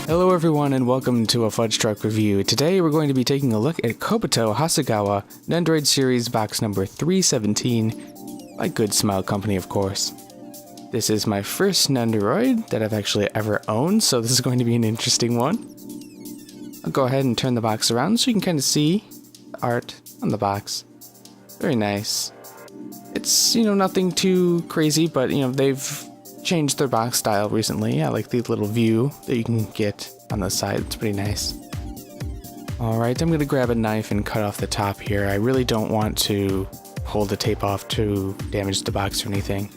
Hello everyone and welcome to a Fudgetruck review. Today we're going to be taking a look at Kobato Hasegawa Nendoroid series box number 317 by Good Smile Company, of course. This is my first Nendoroid that I've actually ever owned, so this is going to be an interesting one. I'll go ahead and turn the box around so you can kind of see the art on the box. Very nice. It's, nothing too crazy, but, they've changed their box style recently. I like the little view that you can get on the side. It's pretty nice. Alright, I'm going to grab a knife and cut off the top here. I really don't want to pull the tape off to damage the box or anything.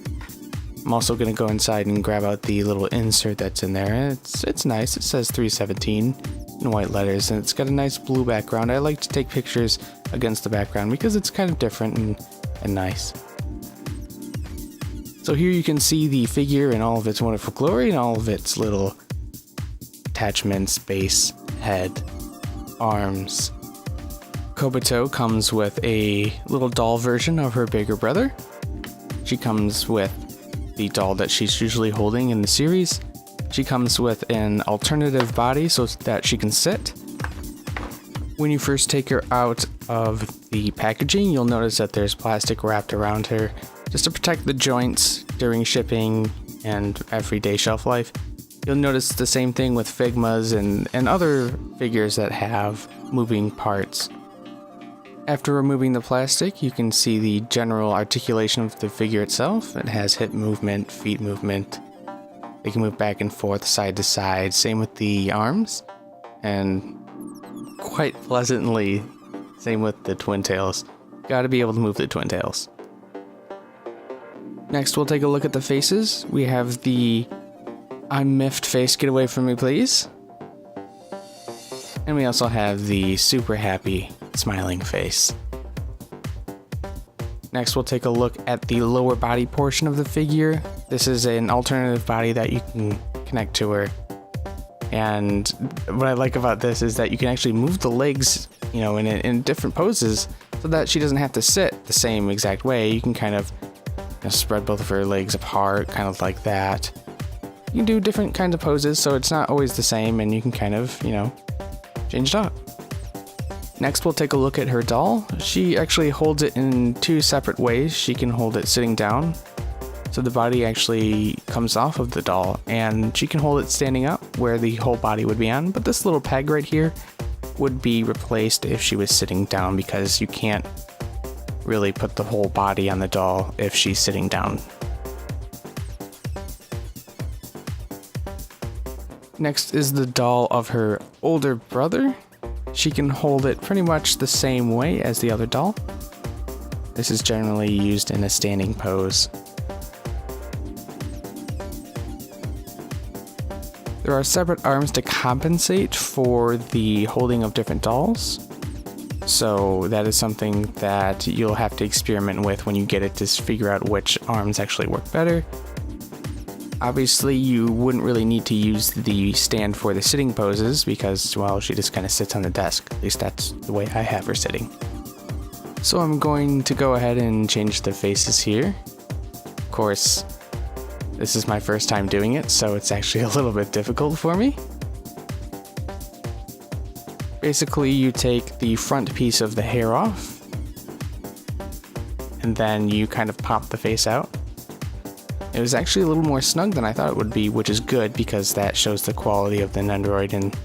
I'm also going to go inside and grab out the little insert that's in there. It's nice. It says 317 in white letters, and it's got a nice blue background. I like to take pictures against the background because it's kind of different and nice. So here you can see the figure in all of its wonderful glory and all of its little attachments, base, head, arms. Kobato comes with a little doll version of her bigger brother. She comes with the doll that she's usually holding in the series. She comes with an alternative body so that she can sit. When you first take her out of the packaging, you'll notice that there's plastic wrapped around her just to protect the joints during shipping and everyday shelf life. You'll notice the same thing with Figmas and other figures that have moving parts. After removing the plastic, you can see the general articulation of the figure itself. It has hip movement, feet movement. They can move back and forth, side to side. Same with the arms. And quite pleasantly, same with the twin tails. Gotta be able to move the twin tails. Next, we'll take a look at the faces. We have the I'm miffed face, get away from me please. And we also have the super happy smiling face. Next, we'll take a look at the lower body portion of the figure. This is an alternative body that you can connect to her. And what I like about this is that you can actually move the legs, in different poses so that she doesn't have to sit the same exact way. You can kind of spread both of her legs apart, kind of like that. You can do different kinds of poses, so it's not always the same, and you can kind of, change it up. Next, we'll take a look at her doll. She actually holds it in two separate ways. She can hold it sitting down, so the body actually comes off of the doll, and she can hold it standing up where the whole body would be on, but this little peg right here would be replaced if she was sitting down because you can't really put the whole body on the doll if she's sitting down. Next is the doll of her older brother. She can hold it pretty much the same way as the other doll. This is generally used in a standing pose. There are separate arms to compensate for the holding of different dolls. So that is something that you'll have to experiment with when you get it to figure out which arms actually work better. Obviously, you wouldn't really need to use the stand for the sitting poses because, well, she just kind of sits on the desk. At least that's the way I have her sitting. So I'm going to go ahead and change the faces here. Of course, this is my first time doing it, so it's actually a little bit difficult for me. Basically, you take the front piece of the hair off, and then you kind of pop the face out. It was actually a little more snug than I thought it would be, which is good because that shows the quality of the Nendoroid, and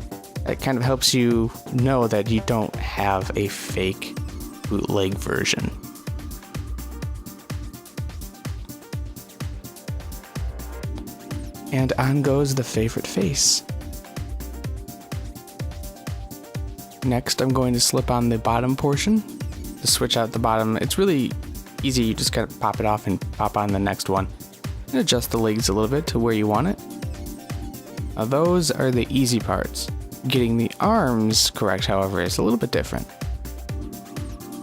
it kind of helps you know that you don't have a fake bootleg version. And on goes the favorite face. Next, I'm going to slip on the bottom portion to switch out the bottom. It's really easy. You just gotta pop it off and pop on the next one and adjust the legs a little bit to where you want it. Now, those are the easy parts. Getting the arms correct, however, is a little bit different.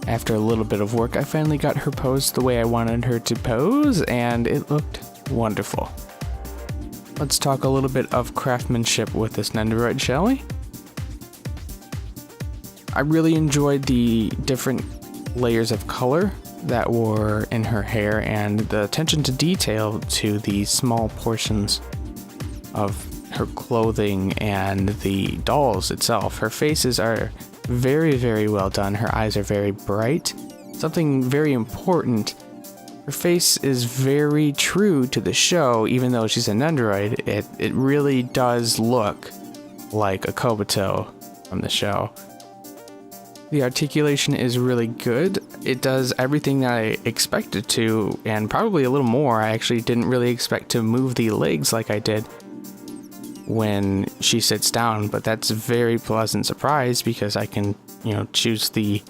After a little bit of work, I finally got her posed the way I wanted her to pose, and it looked wonderful. Let's talk a little bit of craftsmanship with this Nendoroid, shall we? I really enjoyed the different layers of color that were in her hair and the attention to detail to the small portions of her clothing and the dolls itself. Her faces are very, very well done. Her eyes are very bright. Something very important, her face is very true to the show. Even though she's a Nendoroid, it really does look like a Kobato from the show. The articulation is really good. It does everything that I expected to, and probably a little more. I actually didn't really expect to move the legs like I did when she sits down, but that's a very pleasant surprise because I can, choose the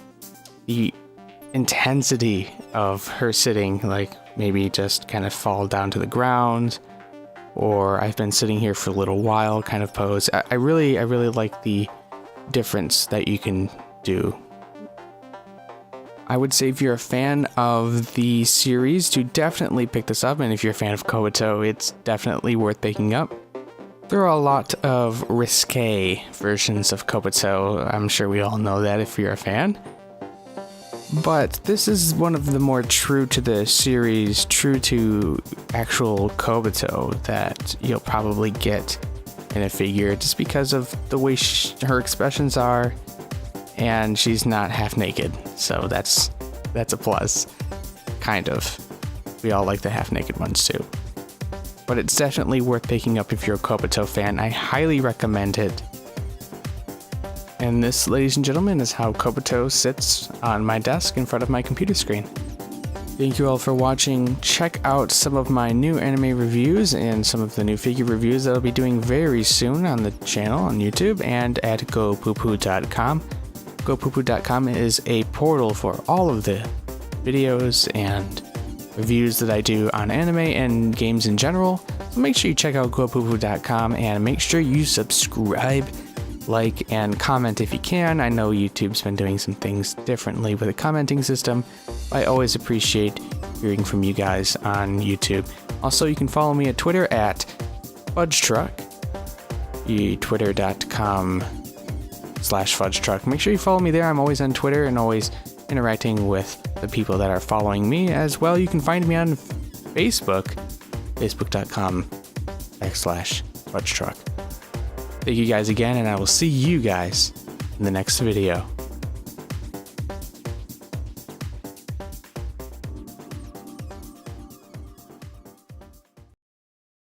intensity of her sitting, like maybe just kind of fall down to the ground, or I've been sitting here for a little while kind of pose. I really like the difference that you can do. I would say if you're a fan of the series to definitely pick this up, and if you're a fan of Kobato, it's definitely worth picking up. There are a lot of risque versions of Kobato. I'm sure we all know that if you're a fan. But this is one of the more true to the series, true to actual Kobato that you'll probably get in a figure just because of the way her expressions are, and she's not half naked, so that's a plus, kind of. We all like the half naked ones too. But it's definitely worth picking up if you're a Kobato fan. I highly recommend it. And this, ladies and gentlemen, is how Kobato sits on my desk in front of my computer screen. Thank you all for watching. Check out some of my new anime reviews and some of the new figure reviews that I'll be doing very soon on the channel on YouTube and at gopoopoo.com. Gopoopoo.com is a portal for all of the videos and reviews that I do on anime and games in general. So make sure you check out gopoopoo.com and make sure you subscribe, like, and comment if you can. I know YouTube's been doing some things differently with the commenting system. I always appreciate hearing from you guys on YouTube. Also, you can follow me at Twitter at Fudgetruck, twitter.com/Fudgetruck. Make sure you follow me there. I'm always on Twitter and always interacting with the people that are following me as well. You can find me on Facebook, facebook.com/Fudgetruck. Thank you guys again, and I will see you guys in the next video.